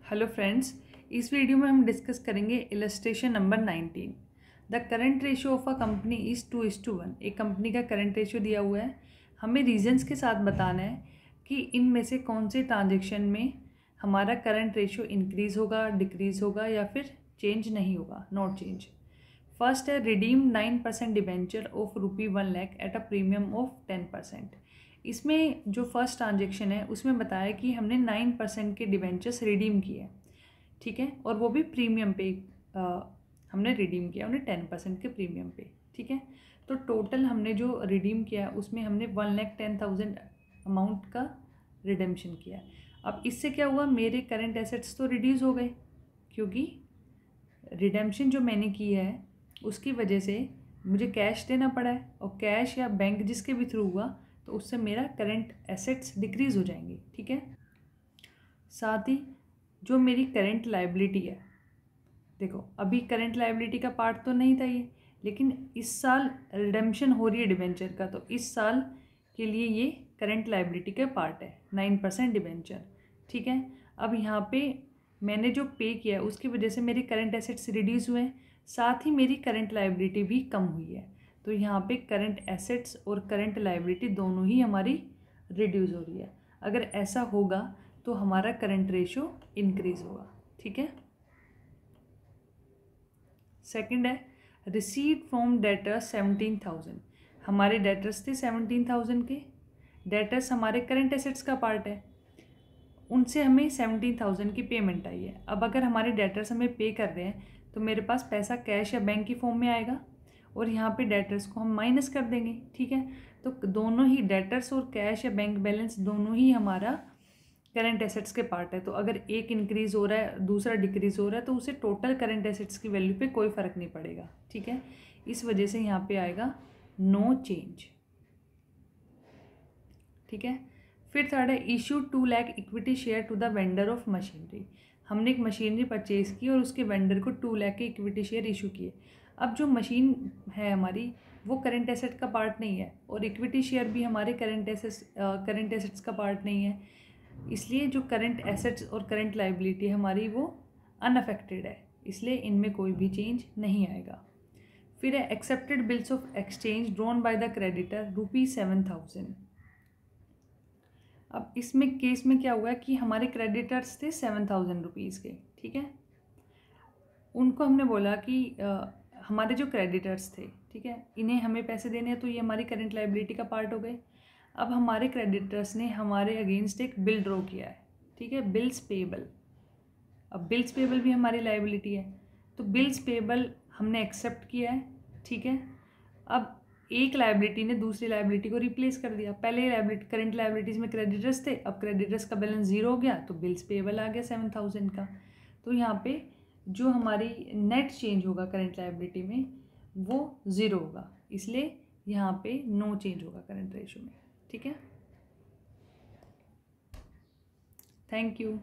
Hello friends, इस video में हम डिस्कस करेंगे illustration number 19। The current ratio of a company is 2:1। एक कंपनी का करंट रेशियो दिया हुआ है। हमें रीजंस के साथ बताना है कि इनमें से कौन से ट्रांजेक्शन में हमारा करंट रेशियो इंक्रीज़ होगा, डिक्रीज़ होगा या फिर चेंज नहीं होगा, नॉट चेंज। फर्स्ट है redeem 9% debenture of ₹1,00,000 at a premium of 10%। इसमें जो फर्स्ट ट्रांजेक्शन है उसमें बताया कि हमने 9% के डिबेंचर्स रिडीम किए, ठीक है, और वो भी प्रीमियम पे हमने रिडीम किया, उन्हें 10% के प्रीमियम पे, ठीक है। तो टोटल हमने जो रिडीम किया उसमें हमने 1,10,000 अमाउंट का रिडेम्पशन किया। अब इससे क्या हुआ, मेरे करंट एसेट्स तो रिड्यूस हो गए क्योंकि रिडेम्पशन जो मैंने की है उसकी वजह से मुझे कैश देना पड़ा है, और कैश या बैंक जिसके भी थ्रू हुआ तो उससे मेरा करंट एसेट्स डिक्रीज़ हो जाएंगे, ठीक है। साथ ही जो मेरी करंट लायबिलिटी है, देखो अभी करंट लायबिलिटी का पार्ट तो नहीं था ये, लेकिन इस साल रिडेम्पशन हो रही है डिबेंचर का, तो इस साल के लिए ये करंट लायबिलिटी का पार्ट है 9% डिबेंचर, ठीक है। अब यहाँ पे मैंने जो पे किया है उसकी वजह से मेरे करंट एसेट्स रिड्यूस हुए हैं, साथ ही मेरी करंट लायबिलिटी भी कम हुई है। तो यहाँ पे करंट एसेट्स और करंट लायबिलिटी दोनों ही हमारी रिड्यूस हो रही है। अगर ऐसा होगा तो हमारा करंट रेशियो इंक्रीज होगा, ठीक है। सेकंड है रिसीट फ्रॉम डेटर्स 17,000। हमारे डेटर्स थे 17,000 के। डेटर्स हमारे करंट एसेट्स का पार्ट है, उनसे हमें 17,000 की पेमेंट आई है। अब अगर हमारे डेटर्स हमें पे कर रहे हैं तो मेरे पास पैसा कैश या बैंक की फॉर्म में आएगा, और यहाँ पे डेटर्स को हम माइनस कर देंगे, ठीक है। तो दोनों ही डेटर्स और कैश या बैंक बैलेंस दोनों ही हमारा करंट एसेट्स के पार्ट है। तो अगर एक इंक्रीज हो रहा है दूसरा डिक्रीज हो रहा है तो उसे टोटल करंट एसेट्स की वैल्यू पे कोई फ़र्क नहीं पड़ेगा, ठीक है। इस वजह से यहाँ पे आएगा नो चेंज, ठीक है। फिर थर्ड है issue 2 lakh equity share to the vendor of machinery. हमने एक मशीनरी परचेज की और उसके वेंडर को 2 लाख के इक्विटी शेयर इशू किए। अब जो मशीन है हमारी वो करंट एसेट का पार्ट नहीं है, और इक्विटी शेयर भी हमारे करंट एसेट्स का पार्ट नहीं है, इसलिए जो करंट एसेट्स और करंट लाइबिलिटी है हमारी वो अनअफेक्टेड है, इसलिए इनमें कोई भी चेंज नहीं आएगा। फिर है accepted bills of exchange drawn by the creditor ₹7,000। अब इसमें केस में क्या हुआ है कि हमारे क्रेडिटर्स थे 7,000 रुपीज़ के, ठीक है। उनको हमने बोला कि हमारे जो क्रेडिटर्स थे, ठीक है, इन्हें हमें पैसे देने हैं, तो ये हमारी करंट लाइबिलिटी का पार्ट हो गए। अब हमारे क्रेडिटर्स ने हमारे अगेंस्ट एक बिल ड्रॉ किया है, ठीक है, बिल्स पेबल। अब बिल्स पेबल भी हमारी लाइबिलिटी है, तो बिल्स पेबल हमने एक्सेप्ट किया है, ठीक है। अब एक लाइबिलिटी ने दूसरी लाइबिलिटी को रिप्लेस कर दिया। पहले लाइबिलिटी करंट लाइबिलिटीज़ में क्रेडिटर्स थे, अब क्रेडिटर्स का बैलेंस 0 हो गया तो बिल्स पेबल आ गया 7,000 का। तो यहाँ पे जो हमारी नेट चेंज होगा करंट लाइबिलिटी में वो 0 होगा, इसलिए यहाँ पे नो चेंज होगा करंट रेशियो में, ठीक है। Thank you.